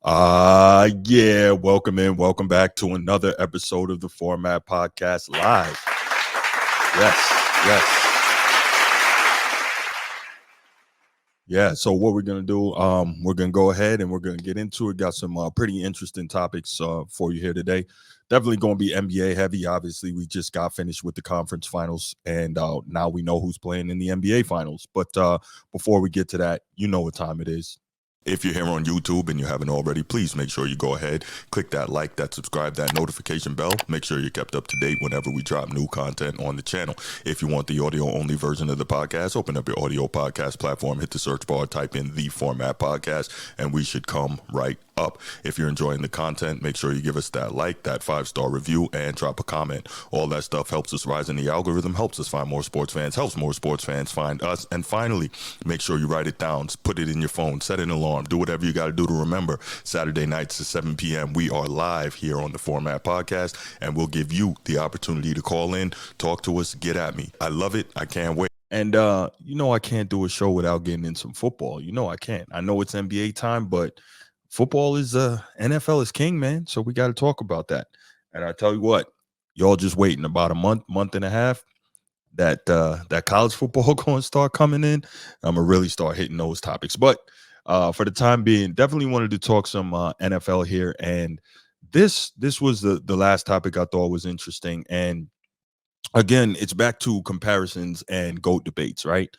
Yeah, welcome back to another episode of the Format Podcast Live. Yes. Yeah, so what we're gonna do, we're gonna go ahead and we're gonna get into it. Got some pretty interesting topics for you here today. Definitely gonna be NBA heavy. Obviously, we just got finished with the conference finals, and now we know who's playing in the NBA finals. But before we get to that, you know what time it is. If you're here on YouTube and you haven't already, please make sure you go ahead, click that like, that subscribe, that notification bell. Make sure you're kept up to date whenever we drop new content on the channel. If you want the audio-only version of the podcast, open up your audio podcast platform, hit the search bar, type in the Format Podcast, and we should come right up. If you're enjoying the content, make sure you give us that like, that 5-star review, and drop a comment. All that stuff helps us rise in the algorithm, helps us find more sports fans, helps more sports fans find us. And finally, make sure you write it down, put it in your phone, set an alarm, do whatever you got to do to remember. Saturday nights at 7 p.m. we are live here on the Format Podcast, and we'll give you the opportunity to call in, talk to us, get at me. I love it. I can't wait. And I can't do a show without getting in some football. I can't. I know it's NBA time, but football is NFL is king, man. So we got to talk about that. And I tell you what, y'all just waiting about a month and a half. That college football going to start coming in. I'm gonna really start hitting those topics. But for the time being, definitely wanted to talk some NFL here. And this was the last topic I thought was interesting. And again, it's back to comparisons and GOAT debates, right?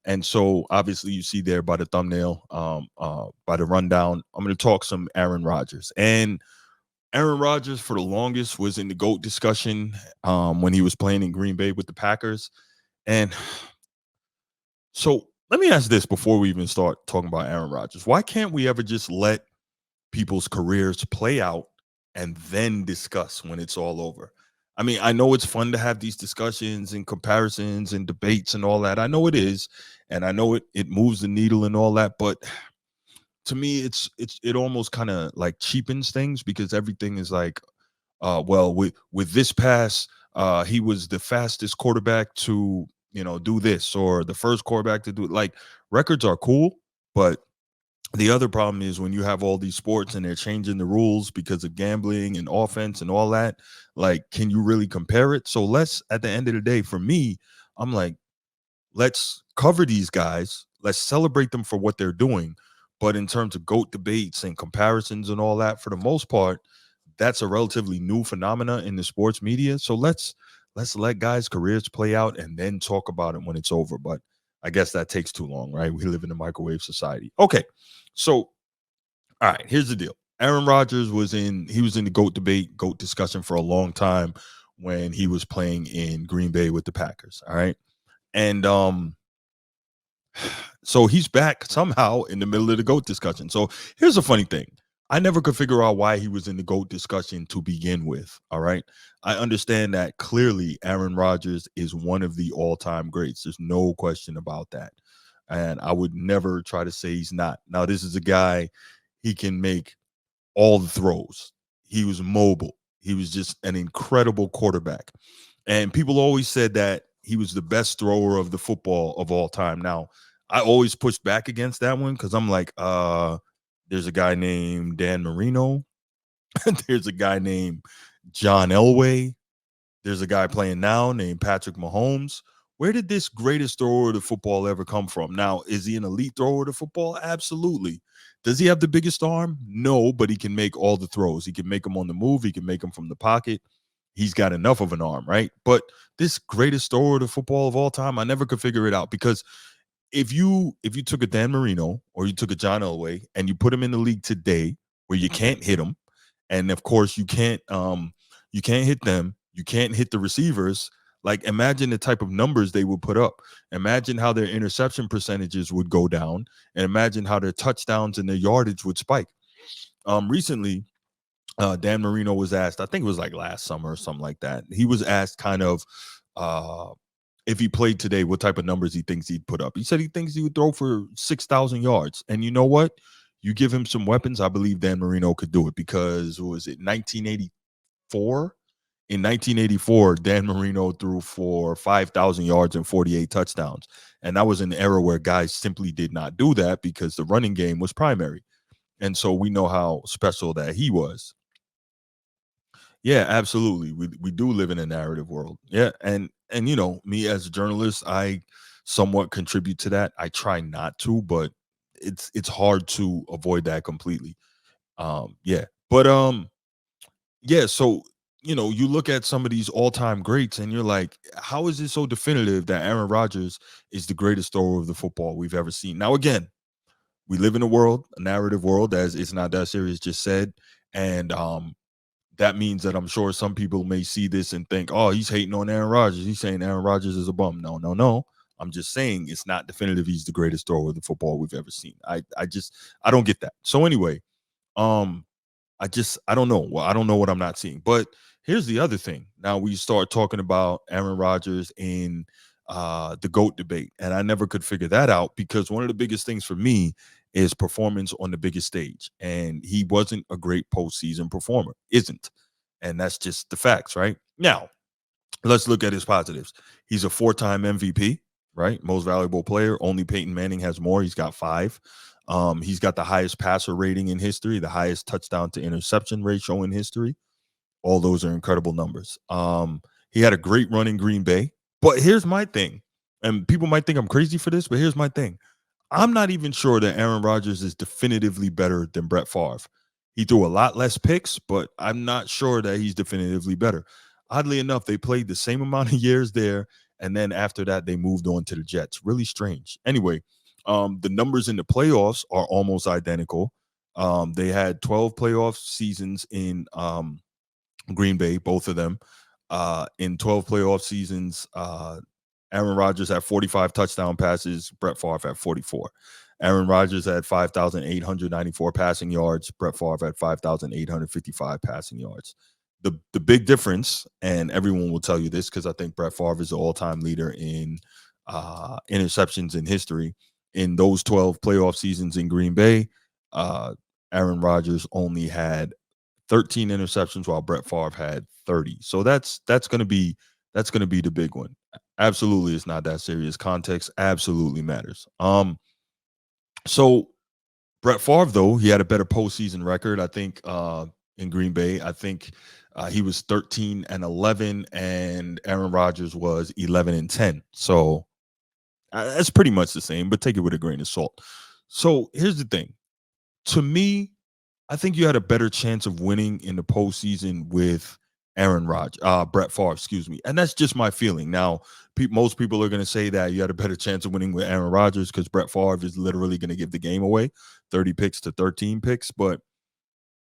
And so obviously you see there by the thumbnail, by the rundown, I'm going to talk some Aaron Rodgers. And Aaron Rodgers for the longest was in the GOAT discussion when he was playing in Green Bay with the Packers. And so let me ask this before we even start talking about Aaron Rodgers. Why can't we ever just let people's careers play out and then discuss when it's all over? I mean, I know it's fun to have these discussions and comparisons and debates and all that. I know it is, and I know it moves the needle and all that, but to me it almost kind of like cheapens things because everything is like well, with this pass, he was the fastest quarterback to, do this, or the first quarterback to do it. Like, records are cool, but the other problem is when you have all these sports and they're changing the rules because of gambling and offense and all that, like, can you really compare it? So at the end of the day, for me, I'm like, let's cover these guys. Let's celebrate them for what they're doing. But in terms of GOAT debates and comparisons and all that, for the most part, that's a relatively new phenomena in the sports media. So let's let guys' careers play out and then talk about it when it's over. But I guess that takes too long, right? We live in a microwave society. Okay. So, all right, here's the deal. Aaron Rodgers was in the GOAT debate, GOAT discussion for a long time when he was playing in Green Bay with the Packers. All right. And so he's back somehow in the middle of the GOAT discussion. So here's a funny thing. I never could figure out why he was in the GOAT discussion to begin with. All right. I understand that clearly Aaron Rodgers is one of the all-time greats. There's no question about that. And I would never try to say he's not. Now, this is a guy, he can make all the throws. He was mobile. He was just an incredible quarterback. And people always said that he was the best thrower of the football of all time. Now, I always push back against that one because I'm like, there's a guy named Dan Marino. There's a guy named John Elway. There's a guy playing now named Patrick Mahomes. Where did this greatest thrower of the football ever come from? Now, is he an elite thrower of the football? Absolutely. Does he have the biggest arm? No, but he can make all the throws. He can make them on the move. He can make them from the pocket. He's got enough of an arm, right? But this greatest thrower of the football of all time, I never could figure it out because if you took a Dan Marino or you took a John Elway and you put him in the league today where you can't hit him, and of course you can't hit them, you can't hit the receivers. Like, imagine the type of numbers they would put up. Imagine how their interception percentages would go down, and imagine how their touchdowns and their yardage would spike. Recently, Dan Marino was asked, I think it was like last summer or something like that. He was asked kind of if he played today, what type of numbers he thinks he'd put up. He said he thinks he would throw for 6,000 yards. And you know what? You give him some weapons, I believe Dan Marino could do it because, what was it, 1984? In 1984, Dan Marino threw for 5,000 yards and 48 touchdowns. And that was an era where guys simply did not do that because the running game was primary. And so we know how special that he was. Yeah, absolutely. We do live in a narrative world. Yeah, and me as a journalist, I somewhat contribute to that. I try not to, but it's hard to avoid that completely. Yeah. But yeah, so you look at some of these all-time greats and you're like, how is it so definitive that Aaron Rodgers is the greatest thrower of the football we've ever seen? Now again, we live in a world, a narrative world, as it's not that serious just said. And that means that I'm sure some people may see this and think, oh, he's hating on Aaron Rodgers. He's saying Aaron Rodgers is a bum. No, no, no. I'm just saying it's not definitive he's the greatest thrower of the football we've ever seen. I don't get that. So anyway, um, I don't know. Well, I don't know what I'm not seeing. But here's the other thing. Now we start talking about Aaron Rodgers in the GOAT debate. And I never could figure that out because one of the biggest things for me is performance on the biggest stage. And he wasn't a great postseason performer. Isn't. And that's just the facts, right? Now, let's look at his positives. He's a four-time MVP, right? Most valuable player. Only Peyton Manning has more. He's got 5. He's got the highest passer rating in history, the highest touchdown to interception ratio in history. All those are incredible numbers. He had a great run in Green Bay. But here's my thing, and people might think I'm crazy for this, but here's my thing. I'm not even sure that Aaron Rodgers is definitively better than Brett Favre. He threw a lot less picks, but I'm not sure that he's definitively better. Oddly enough, they played the same amount of years there, and then after that, they moved on to the Jets. Really strange. Anyway, the numbers in the playoffs are almost identical. They had 12 playoff seasons in Green Bay, both of them. In 12 playoff seasons, Aaron Rodgers had 45 touchdown passes. Brett Favre had 44. Aaron Rodgers had 5,894 passing yards. Brett Favre had 5,855 passing yards. The big difference, and everyone will tell you this because I think Brett Favre is the all-time leader in interceptions in history. In those 12 playoff seasons in Green Bay, uh, Aaron Rodgers only had 13 interceptions while Brett Favre had 30. So that's gonna be the big one. Absolutely, it's not that serious. Context absolutely matters. So Brett Favre, though, he had a better postseason record, I think, in Green Bay. I think he was 13-11, and Aaron Rodgers was 11-10. So that's pretty much the same, but take it with a grain of salt. So here's the thing. To me, I think you had a better chance of winning in the postseason with Brett Favre, excuse me. And that's just my feeling. Now, most people are going to say that you had a better chance of winning with Aaron Rodgers because Brett Favre is literally going to give the game away, 30 picks to 13 picks. But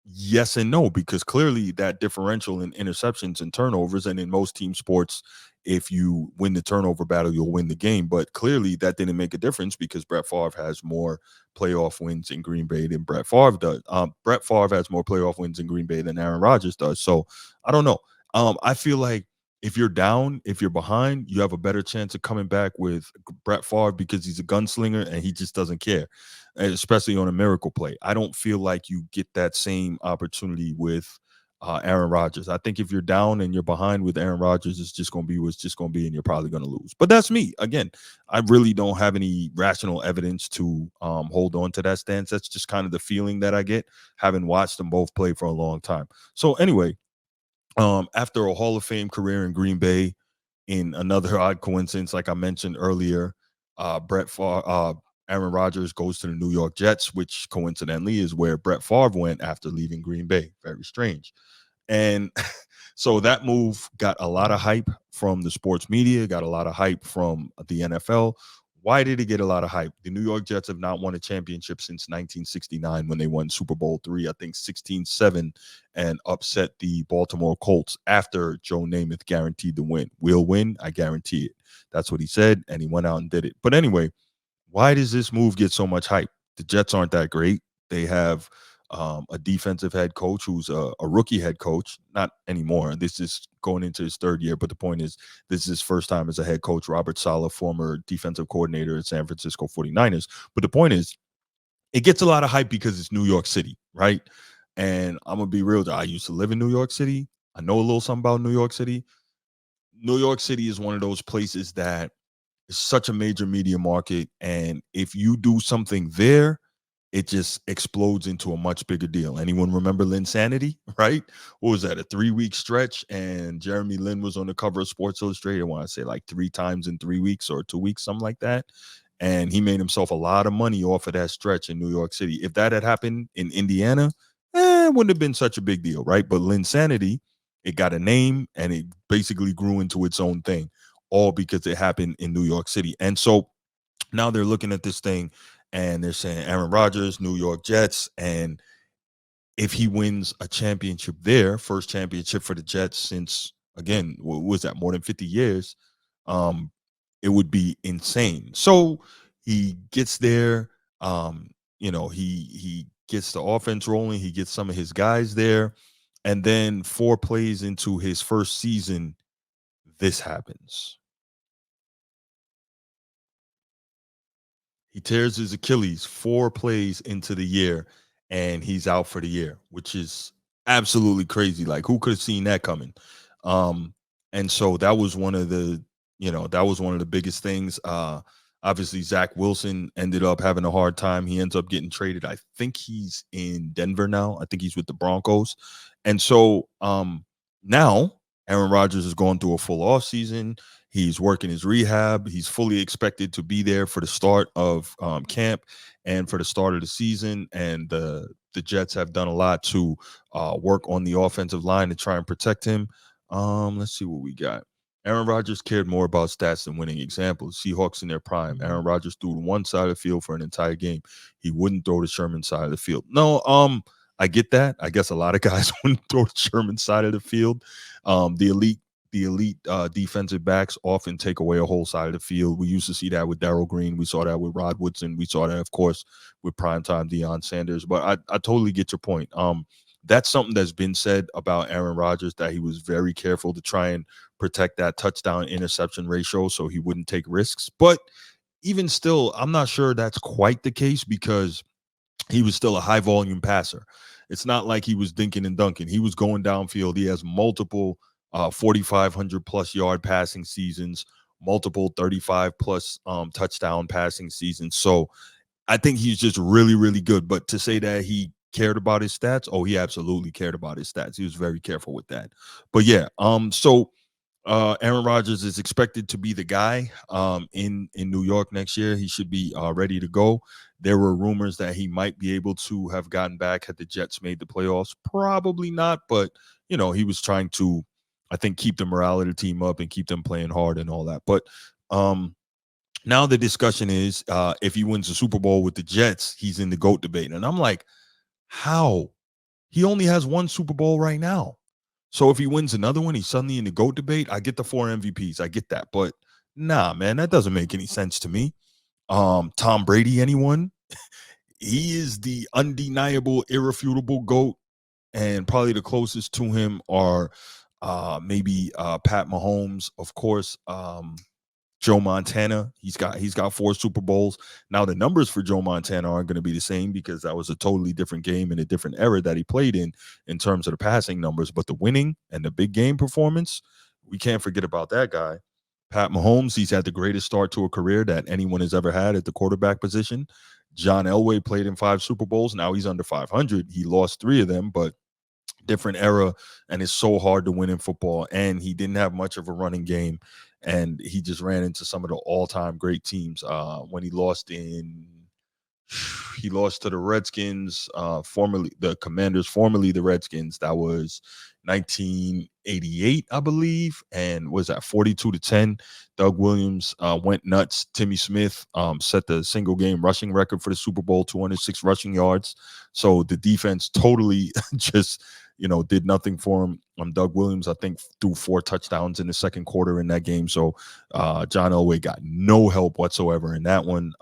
yes and no, because clearly that differential in interceptions and turnovers, and in most team sports, if you win the turnover battle, you'll win the game. But clearly that didn't make a difference because Brett Favre has more playoff wins in Green Bay than Brett Favre does. Brett Favre has more playoff wins in Green Bay than Aaron Rodgers does. So I don't know. I feel like if you're down, if you're behind, you have a better chance of coming back with Brett Favre because he's a gunslinger and he just doesn't care, and especially on a miracle play. I don't feel like you get that same opportunity with Aaron Rodgers. I think if you're down and you're behind with Aaron Rodgers, it's just going to be what's just going to be, and you're probably going to lose. But that's me. Again, I really don't have any rational evidence to hold on to that stance. That's just kind of the feeling that I get, having watched them both play for a long time. So anyway, after a Hall of Fame career in Green Bay, in another odd coincidence, like I mentioned earlier, Aaron Rodgers goes to the New York Jets, which coincidentally is where Brett Favre went after leaving Green Bay. Very strange. And so that move got a lot of hype from the sports media, got a lot of hype from the NFL. Why did it get a lot of hype? The New York Jets have not won a championship since 1969 when they won Super Bowl III, I think 16-7, and upset the Baltimore Colts after Joe Namath guaranteed the win. We'll win, I guarantee it. That's what he said, and he went out and did it. But anyway, why does this move get so much hype? The Jets aren't that great. They have a defensive head coach who's a rookie head coach, not anymore. This is going into his 3rd year, but the point is, this is his first time as a head coach. Robert Saleh, former defensive coordinator at San Francisco 49ers. But the point is, it gets a lot of hype because it's New York City, right? And I'm going to be real. I used to live in New York City. I know a little something about New York City. New York City is one of those places that is such a major media market. And if you do something there, it just explodes into a much bigger deal. Anyone remember Linsanity, right? What was that, a 3-week stretch? And Jeremy Lin was on the cover of Sports Illustrated, I want to say like 3 times in 3 weeks or 2 weeks, something like that. And he made himself a lot of money off of that stretch in New York City. If that had happened in Indiana, it wouldn't have been such a big deal, right? But Linsanity, it got a name and it basically grew into its own thing, all because it happened in New York City. And so now they're looking at this thing and they're saying Aaron Rodgers, New York Jets, and if he wins a championship there, first championship for the Jets since, again, what was that, more than 50 years, um, it would be insane. So he gets there, he gets the offense rolling, he gets some of his guys there, and then 4 plays into his first season, this happens. He tears his Achilles 4 plays into the year, and he's out for the year, which is absolutely crazy. Like, who could have seen that coming? Um, and so that was one of the biggest things. Obviously, Zach Wilson ended up having a hard time. He ends up getting traded. I think he's in Denver now. I think he's with the Broncos. And so now Aaron Rodgers is going through a full off season. He's working his rehab. He's fully expected to be there for the start of camp and for the start of the season. And the Jets have done a lot to work on the offensive line to try and protect him. Let's see what we got. Aaron Rodgers cared more about stats than winning. Example: Seahawks in their prime. Aaron Rodgers threw to one side of the field for an entire game. He wouldn't throw to Sherman side of the field. No, I get that. I guess a lot of guys wouldn't throw to Sherman side of the field. The elite defensive backs often take away a whole side of the field. We used to see that with Darrell Green. We saw that with Rod Woodson. We saw that, of course, with primetime Deion Sanders. But I totally get your point. That's something that's been said about Aaron Rodgers, that he was very careful to try and protect that touchdown interception ratio so he wouldn't take risks. But even still, I'm not sure that's quite the case, because he was still a high volume passer. It's not like he was dinking and dunking. He was going downfield. He has multiple 4,500 plus yard passing seasons, multiple 35 plus touchdown passing seasons. So I think he's just really, really good. But to say that he cared about his stats, oh, he absolutely cared about his stats. He was very careful with that. But yeah, so Aaron Rodgers is expected to be the guy in New York next year. He should be ready to go. There were rumors that he might be able to have gotten back had the Jets made the playoffs. Probably not, but he was trying to, I think, keep the morale of the team up and keep them playing hard and all that. But now the discussion is, if he wins the Super Bowl with the Jets, he's in the GOAT debate. And I'm like, how? He only has one Super Bowl right now. So if he wins another one, he's suddenly in the GOAT debate. I get the 4 MVPs. I get that. But nah, man, that doesn't make any sense to me. Tom Brady, anyone? He is the undeniable, irrefutable GOAT. And probably the closest to him are maybe Pat Mahomes, of course. Joe Montana, he's got 4 Super Bowls. Now the numbers for Joe Montana aren't going to be the same, because that was a totally different game and a different era that he played in terms of the passing numbers. But the winning and the big game performance, we can't forget about that guy. Pat Mahomes, he's had the greatest start to a career that anyone has ever had at the quarterback position. John Elway played in 5 Super Bowls. Now he's under 500. He lost 3 of them, but different era, and it's so hard to win in football. And he didn't have much of a running game, and he just ran into some of the all-time great teams. When he lost to the Redskins, formerly the Commanders, formerly the Redskins. That was 1988, I believe, and was that 42-10. Doug Williams went nuts. Timmy Smith set the single game rushing record for the Super Bowl, 206 rushing yards. So the defense totally just did nothing for him. Doug Williams, I think, threw 4 touchdowns in the second quarter in that game. So John Elway got no help whatsoever in that one.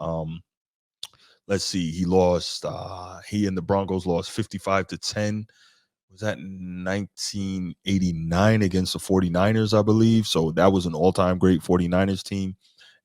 Let's see, he and the Broncos lost 55-10. Was that 1989 against the 49ers, I believe? So that was an all-time great 49ers team.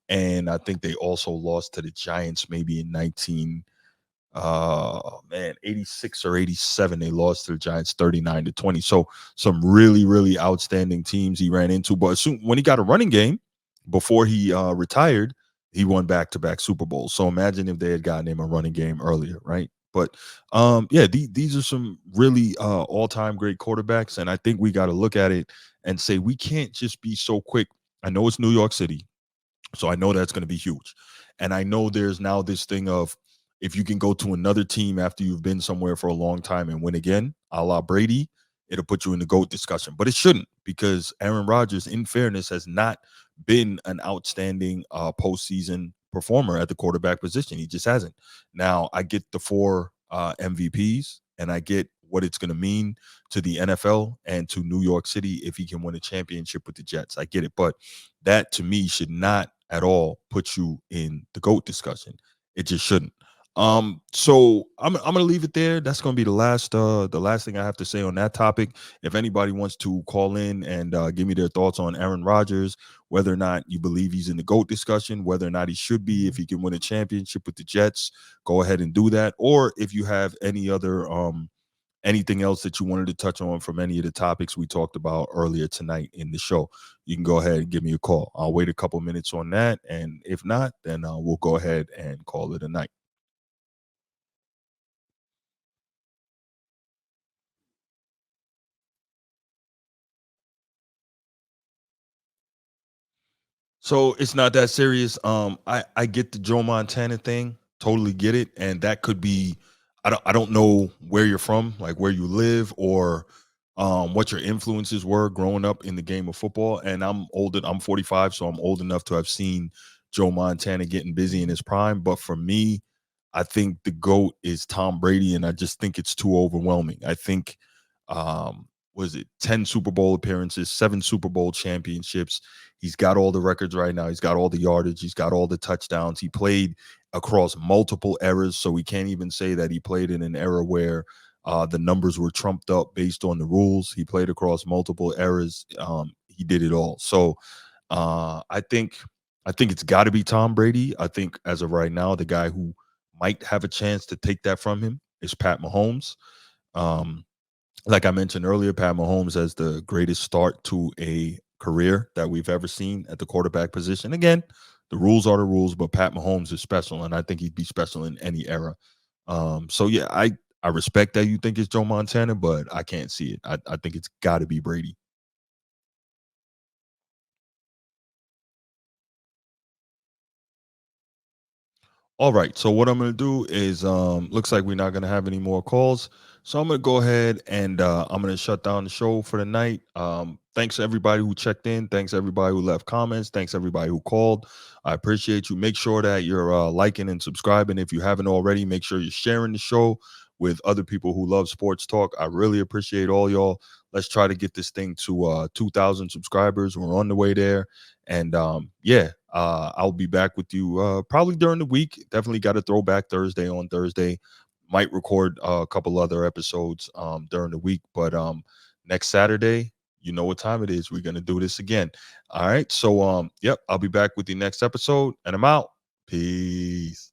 And I think they also lost to the Giants maybe in 86 or 87. They lost to the Giants 39-20. So some really, really outstanding teams he ran into. But when he got a running game before he retired, he won back-to-back Super Bowls. So imagine if they had gotten him a running game earlier, right? But yeah, these are some really all-time great quarterbacks, and I think we got to look at it and say we can't just be so quick. I know it's New York City, so I know that's going to be huge. And I know there's now this thing of if you can go to another team after you've been somewhere for a long time and win again, a la Brady, it'll put you in the GOAT discussion. But it shouldn't, because Aaron Rodgers, in fairness, has not been an outstanding postseason performer at the quarterback position. He just hasn't. Now, I get the four MVPs, and I get what it's going to mean to the NFL and to New York City if he can win a championship with the Jets. I get it. But that to me should not at all put you in the GOAT discussion. It just shouldn't. So I'm gonna leave it there. That's gonna be the last thing I have to say on that topic. If anybody wants to call in and give me their thoughts on Aaron Rodgers, whether or not you believe he's in the GOAT discussion, whether or not he should be, if he can win a championship with the Jets, go ahead and do that. Or if you have any other anything else that you wanted to touch on from any of the topics we talked about earlier tonight in the show, you can go ahead and give me a call. I'll wait a couple minutes on that. And if not, then we'll go ahead and call it a night. So it's not that serious. I get the Joe Montana thing, totally get it, and that could be. I don't know where you're from, like where you live, or what your influences were growing up in the game of football. And I'm older. I'm 45, so I'm old enough to have seen Joe Montana getting busy in his prime. But for me, I think the GOAT is Tom Brady, and I just think it's too overwhelming. I think was it 10 Super Bowl appearances, 7 Super Bowl championships. He's got all the records right now. He's got all the yardage. He's got all the touchdowns. He played across multiple eras, so we can't even say that he played in an era where the numbers were trumped up based on the rules. He played across multiple eras. He did it all. So I think it's got to be Tom Brady. I think as of right now, the guy who might have a chance to take that from him is Pat Mahomes. Um, like I mentioned earlier, Pat Mahomes has the greatest start to a career that we've ever seen at the quarterback position. Again, the rules are the rules, but Pat Mahomes is special, and I think he'd be special in any era. So yeah, I respect that you think it's Joe Montana, but I can't see it. I think it's got to be Brady. All right. So what I'm gonna do is looks like we're not gonna have any more calls. So I'm gonna go ahead and I'm gonna shut down the show for the night. Thanks to everybody who checked in. Thanks everybody who left comments. Thanks everybody who called. I appreciate you. Make sure that you're liking and subscribing. If you haven't already, make sure you're sharing the show with other people who love sports talk. I really appreciate all y'all. Let's try to get this thing to 2,000 subscribers. We're on the way there. And yeah, I'll be back with you probably during the week. Definitely got a throwback Thursday on Thursday. Might record a couple other episodes during the week, but next Saturday, you know what time it is. We're gonna do this again. All right. So yep, I'll be back with the next episode, and I'm out. Peace.